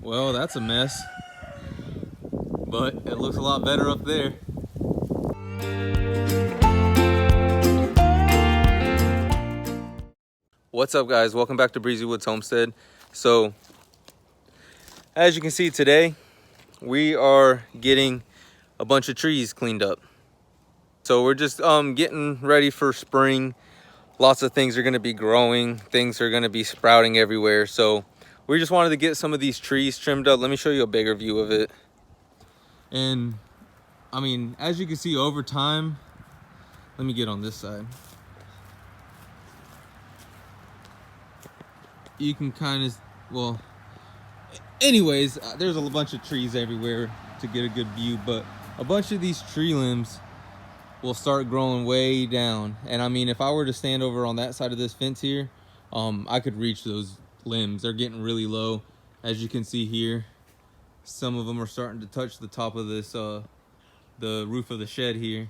Well, that's a mess, but it looks a lot better up there. What's up, guys? Welcome back to Breezy Woods Homestead. So as you can see today, we are getting a bunch of trees cleaned up. So we're just getting ready for spring. Lots of things are going to be growing, things are going to be sprouting everywhere. So we just wanted to get some of these trees trimmed up. Let me show you a bigger view of it. And I mean, as you can see over time, let me get on this side. You can kind of, well, anyways, there's a bunch of trees everywhere to get a good view, but a bunch of these tree limbs will start growing way down. And I mean, if I were to stand over on that side of this fence here, I could reach those limbs. They're getting really low. As you can see here, some of them are starting to touch the top of this, the roof of the shed here.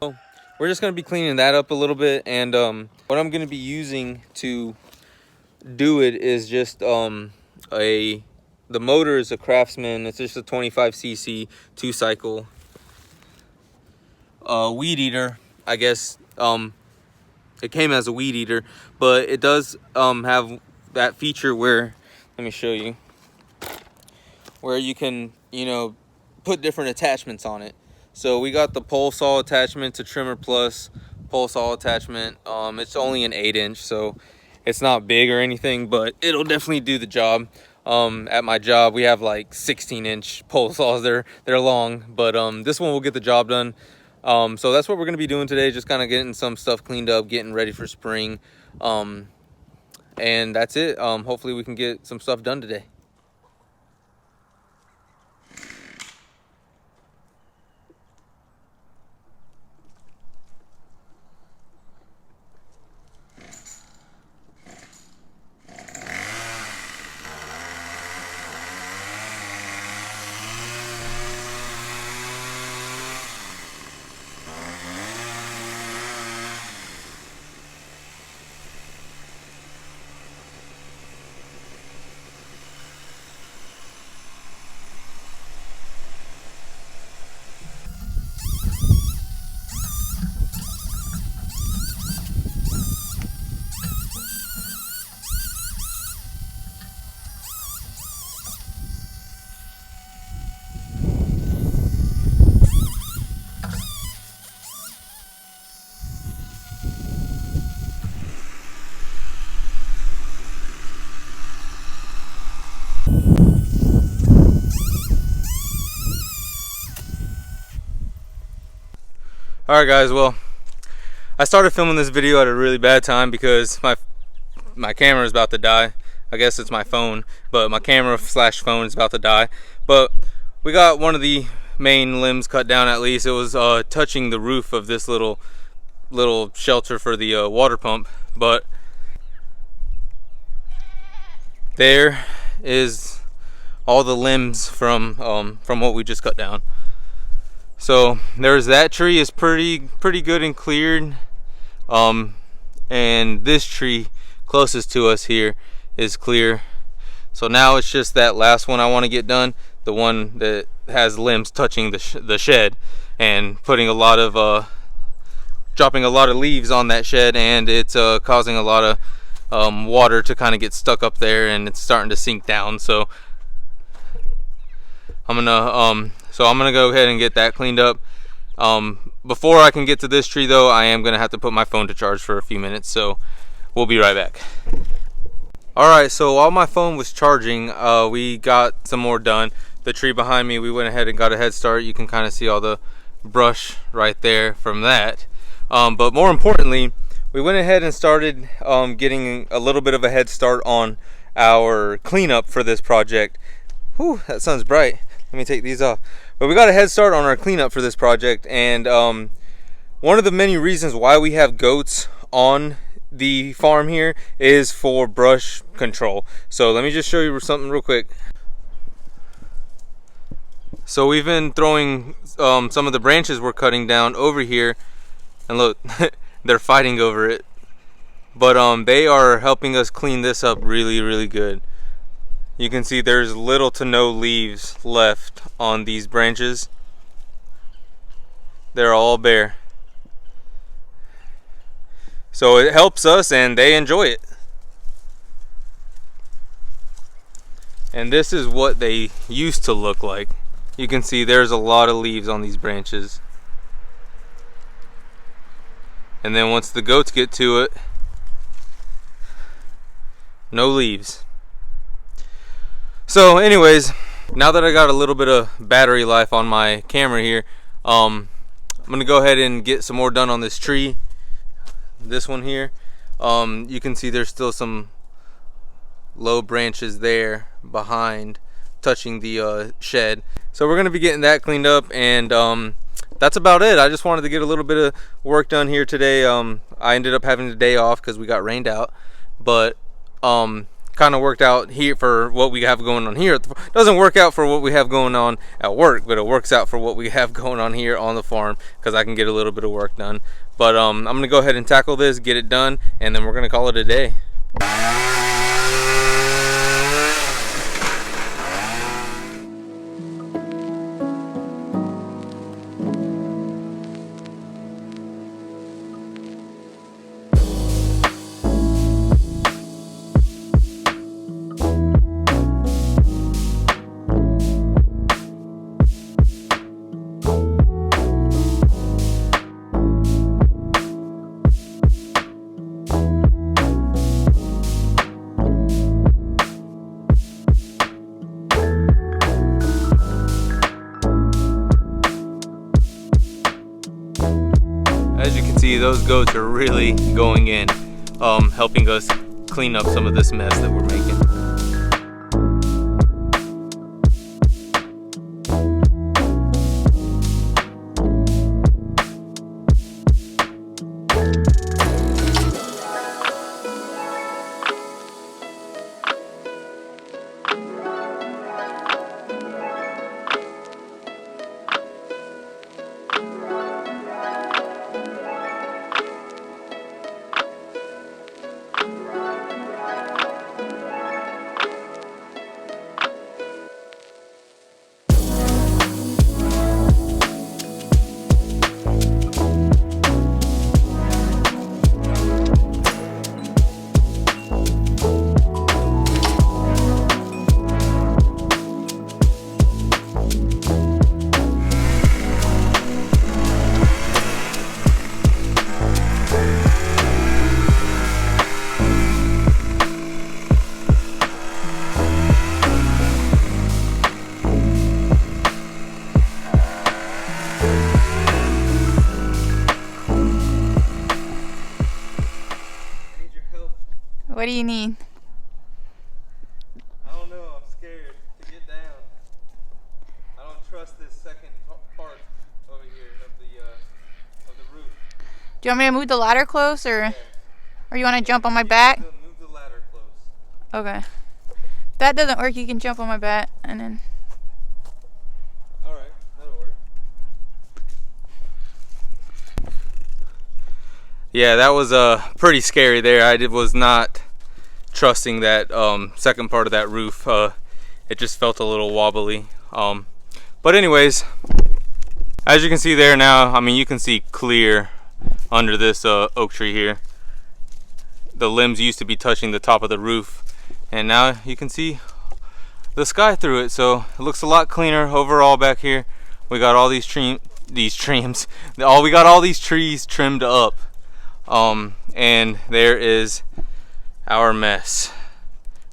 So we're just gonna be cleaning that up a little bit. And what I'm gonna be using to do it is just the motor is a Craftsman. It's just a 25cc 2-cycle weed eater. I guess it came as a weed eater, but it does have that feature where, let me show you, where you can, you know, put different attachments on it. So we got the pole saw attachment to trimmer plus pole saw attachment. It's only an 8-inch, so it's not big or anything, but it'll definitely do the job. At my job, we have like 16-inch pole saws. They're long, but this one will get the job done. So that's what we're going to be doing today, just kind of getting some stuff cleaned up, getting ready for spring. And that's it. Hopefully we can get some stuff done today. Alright guys, well, I started filming this video at a really bad time because my camera is about to die. I guess it's my phone, but my camera slash phone is about to die. But we got one of the main limbs cut down at least. It was touching the roof of this little shelter for the water pump. But there is all the limbs from what we just cut down. So there's that tree is pretty good and cleared, and this tree closest to us here is clear. So now it's just that last one I want to get done, the one that has limbs touching the shed and putting a lot of dropping a lot of leaves on that shed, and it's causing a lot of water to kind of get stuck up there, and it's starting to sink down. So I'm gonna go ahead and get that cleaned up. Before I can get to this tree though, I am gonna have to put my phone to charge for a few minutes, so we'll be right back. Alright, so while my phone was charging, we got some more done. The tree behind me, we went ahead and got a head start. You can kind of see all the brush right there from that. But more importantly, we went ahead and started getting a little bit of a head start on our cleanup for this project. Whew, that sun's bright. Let me take these off. But we got a head start on our cleanup for this project, and one of the many reasons why we have goats on the farm here is for brush control. So let me just show you something real quick. So we've been throwing some of the branches we're cutting down over here, and look, they're fighting over it. But they are helping us clean this up really good. You can see there's little to no leaves left on these branches. They're all bare. So it helps us and they enjoy it. And this is what they used to look like. You can see there's a lot of leaves on these branches. And then once the goats get to it, no leaves. So anyways, now that I got a little bit of battery life on my camera here, I'm gonna go ahead and get some more done on this tree. This one here, you can see there's still some low branches there behind touching the shed. So we're gonna be getting that cleaned up, and that's about it. I just wanted to get a little bit of work done here today. I ended up having the day off because we got rained out, but kind of worked out here for what we have going on here. It doesn't work out for what we have going on at work, but it works out for what we have going on here on the farm because I can get a little bit of work done. But I'm gonna go ahead and tackle this, get it done, and then we're gonna call it a day. As you can see, those goats are really going in, helping us clean up some of this mess that we're making. What do you need? I don't know, I'm scared to get down. I don't trust this second part over here of the roof. Do you want me to move the ladder close, Yeah. or you want to jump on my back? Move the ladder close. Okay. If that doesn't work, you can jump on my back and then. Alright, that'll work. Yeah, that was pretty scary there. I was not trusting that second part of that roof. It just felt a little wobbly. But anyways, as you can see there now, I mean, you can see clear under this oak tree here. The limbs used to be touching the top of the roof, and now you can see the sky through it. So it looks a lot cleaner overall back here. We got all these trees trimmed up, and there is our mess.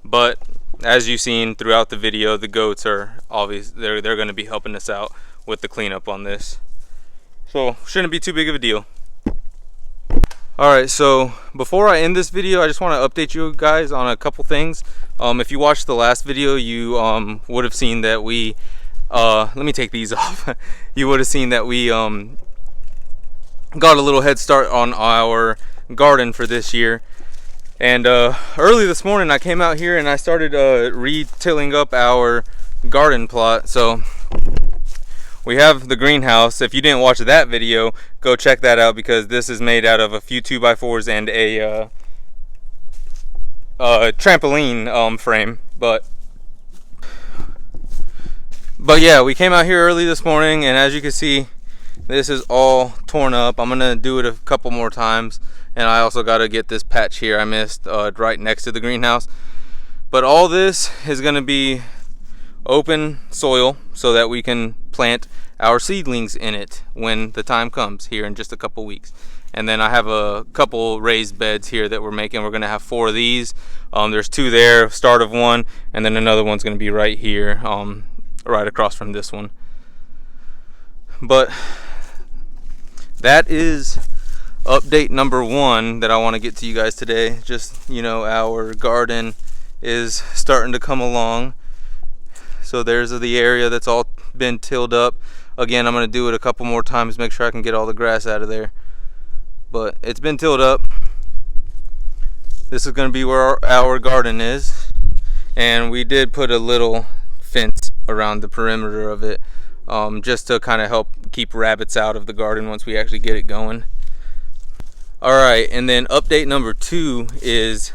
But as you've seen throughout the video, the goats are obvious. They're going to be helping us out with the cleanup on this, so shouldn't be too big of a deal. Alright, so before I end this video, I just want to update you guys on a couple things. If you watched the last video, you would have seen that we let me take these off. You would have seen that we got a little head start on our garden for this year. And early this morning I came out here and I started re-tilling up our garden plot. So we have the greenhouse. If you didn't watch that video, go check that out, because this is made out of a few 2x4s and a trampoline frame. But But yeah, we came out here early this morning, and as you can see, this is all torn up. I'm gonna do it a couple more times, and I also got to get this patch here I missed right next to the greenhouse. But all this is gonna be open soil so that we can plant our seedlings in it when the time comes here in just a couple weeks. And then I have a couple raised beds here that we're making. We're gonna have 4 of these. There's 2 there, start of one, and then another one's gonna be right here, right across from this one. But that is update number 1 that I want to get to you guys today. Just, you know, our garden is starting to come along. So there's the area that's all been tilled up. Again, I'm going to do it a couple more times, make sure I can get all the grass out of there. But it's been tilled up. This is going to be where our garden is. And we did put a little fence around the perimeter of it, just to kind of help keep rabbits out of the garden once we actually get it going. Alright, and then update number 2 is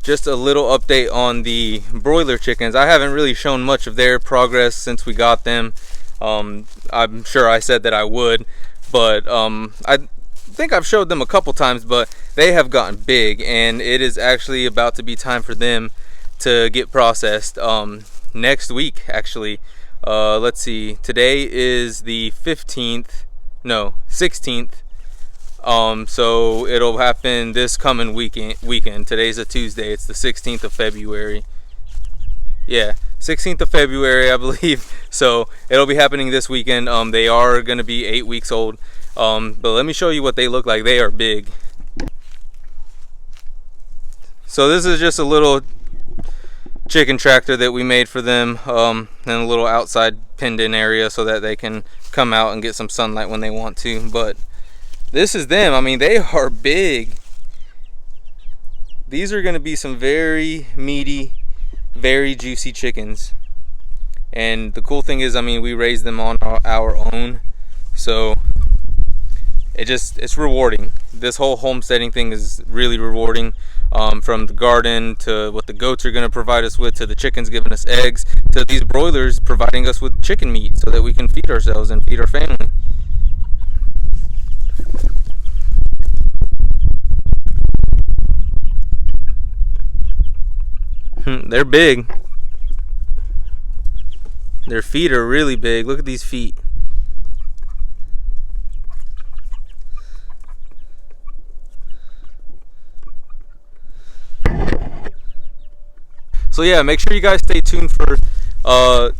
just a little update on the broiler chickens. I haven't really shown much of their progress since we got them. I'm sure I said that I would, but I think I've showed them a couple times, but they have gotten big, and it is actually about to be time for them to get processed next week, actually. Let's see, today is the 15th, no, 16th. So it'll happen this coming weekend. Today's a Tuesday. It's the 16th of February. Yeah, 16th of February, I believe. So it'll be happening this weekend. They are going to be 8 weeks old. But let me show you what they look like. They are big. So this is just a little chicken tractor that we made for them, and a little outside pinned in area so that they can come out and get some sunlight when they want to. But this is them. I mean, they are big. These are going to be some very meaty, very juicy chickens. And the cool thing is, I mean, we raise them on our own, so it's rewarding. This whole homesteading thing is really rewarding. From the garden to what the goats are going to provide us with, to the chickens giving us eggs, to these broilers providing us with chicken meat so that we can feed ourselves and feed our family. They're big. Their feet are really big. Look at these feet. So yeah, make sure you guys stay tuned for the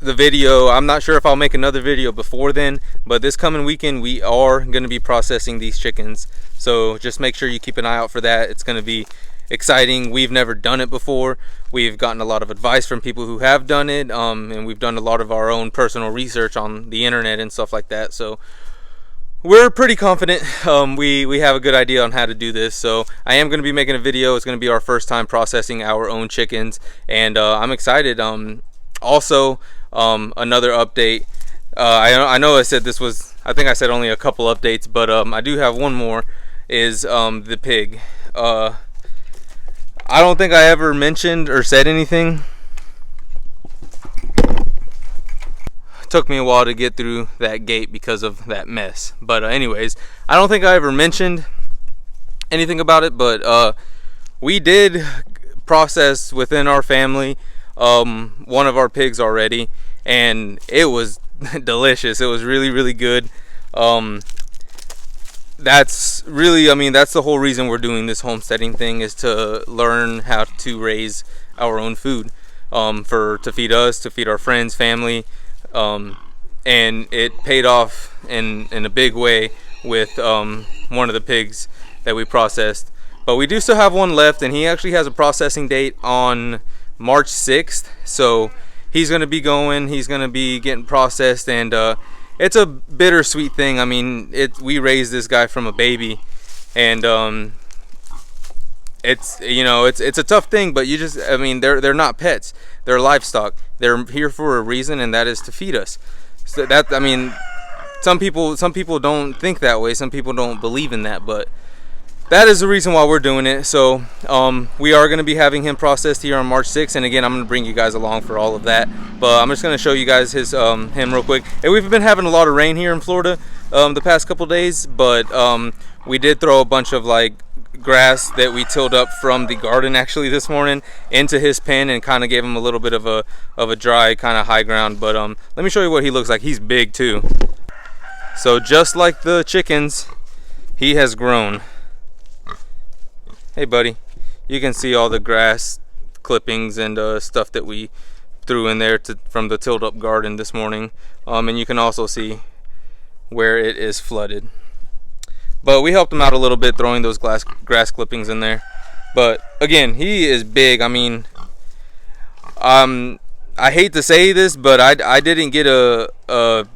video. I'm not sure if I'll make another video before then, but this coming weekend we are going to be processing these chickens. So just make sure you keep an eye out for that. It's going to be exciting. We've never done it before. We've gotten a lot of advice from people who have done it, and we've done a lot of our own personal research on the internet and stuff like that. So we're pretty confident. We have a good idea on how to do this. So I am going to be making a video. It's going to be our first time processing our own chickens, and I'm excited. Also, another update. I know I said this was, I think I said only a couple updates, but I do have one more. Is the pig. I don't think I ever mentioned or said anything. It took me a while to get through that gate because of that mess. But anyways, I don't think I ever mentioned anything about it, but we did process within our family one of our pigs already, and it was delicious. It was really, really good. That's really, I mean, that's the whole reason we're doing this homesteading thing, is to learn how to raise our own food, to feed us, to feed our friends, family, and it paid off in a big way with one of the pigs that we processed. But we do still have one left, and he actually has a processing date on March 6th, so he's going to be going, he's going to be getting processed, and it's a bittersweet thing. I mean, we raised this guy from a baby, and it's, you know, it's a tough thing, but you just, I mean, they're not pets, they're livestock. They're here for a reason, and that is to feed us. So that, I mean, some people don't think that way, some people don't believe in that, but that is the reason why we're doing it. So we are going to be having him processed here on March 6th, and again, I'm going to bring you guys along for all of that. But I'm just gonna show you guys his him real quick. And we've been having a lot of rain here in Florida the past couple days, but we did throw a bunch of like grass that we tilled up from the garden actually this morning into his pen and kind of gave him a little bit of a dry kind of high ground. But let me show you what he looks like. He's big too. So just like the chickens, he has grown. Hey buddy, you can see all the grass clippings and stuff that we threw in there from the tilled up garden this morning, and you can also see where it is flooded. But we helped him out a little bit throwing those grass clippings in there. But again, he is big. I mean, I hate to say this, but I didn't get a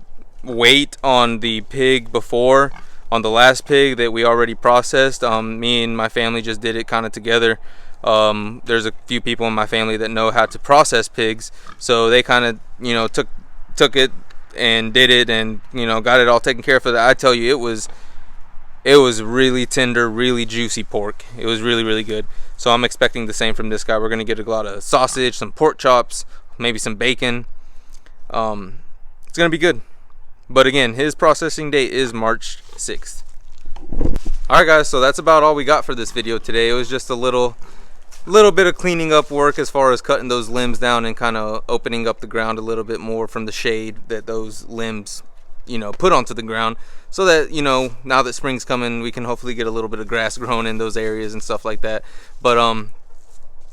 weight on the pig before, on the last pig that we already processed. Me and my family just did it kind of together. There's a few people in my family that know how to process pigs, so they kind of, you know, took it and did it, and, you know, got it all taken care of. For that, I tell you, it was really tender, really juicy pork. It was really, really good. So I'm expecting the same from this guy. We're gonna get a lot of sausage, some pork chops, maybe some bacon. It's gonna be good. But again, his processing date is March 6th. Alright guys, so that's about all we got for this video today. It was just a little bit of cleaning up work as far as cutting those limbs down and kind of opening up the ground a little bit more from the shade that those limbs, you know, put onto the ground, so that, you know, now that spring's coming, we can hopefully get a little bit of grass grown in those areas and stuff like that. But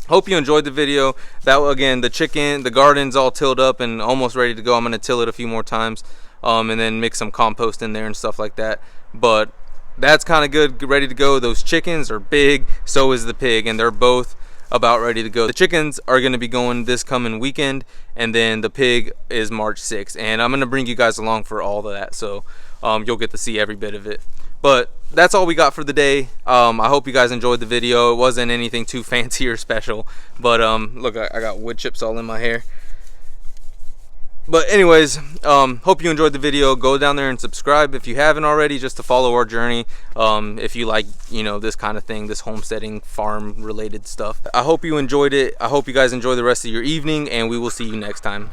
hope you enjoyed the video. That, again, the garden's all tilled up and almost ready to go. I'm gonna till it a few more times, and then mix some compost in there and stuff like that. But that's kind of good, ready to go. Those chickens are big, so is the pig, and they're both about ready to go. The chickens are going to be going this coming weekend, and then the pig is March 6th, and I'm going to bring you guys along for all of that, so you'll get to see every bit of it. But that's all we got for the day. I hope you guys enjoyed the video. It wasn't anything too fancy or special, but look, I got wood chips all in my hair. But anyways, hope you enjoyed the video. Go down there and subscribe if you haven't already, just to follow our journey. If you like, you know, this kind of thing, this homesteading, farm related stuff. I hope you enjoyed it. I hope you guys enjoy the rest of your evening, and we will see you next time.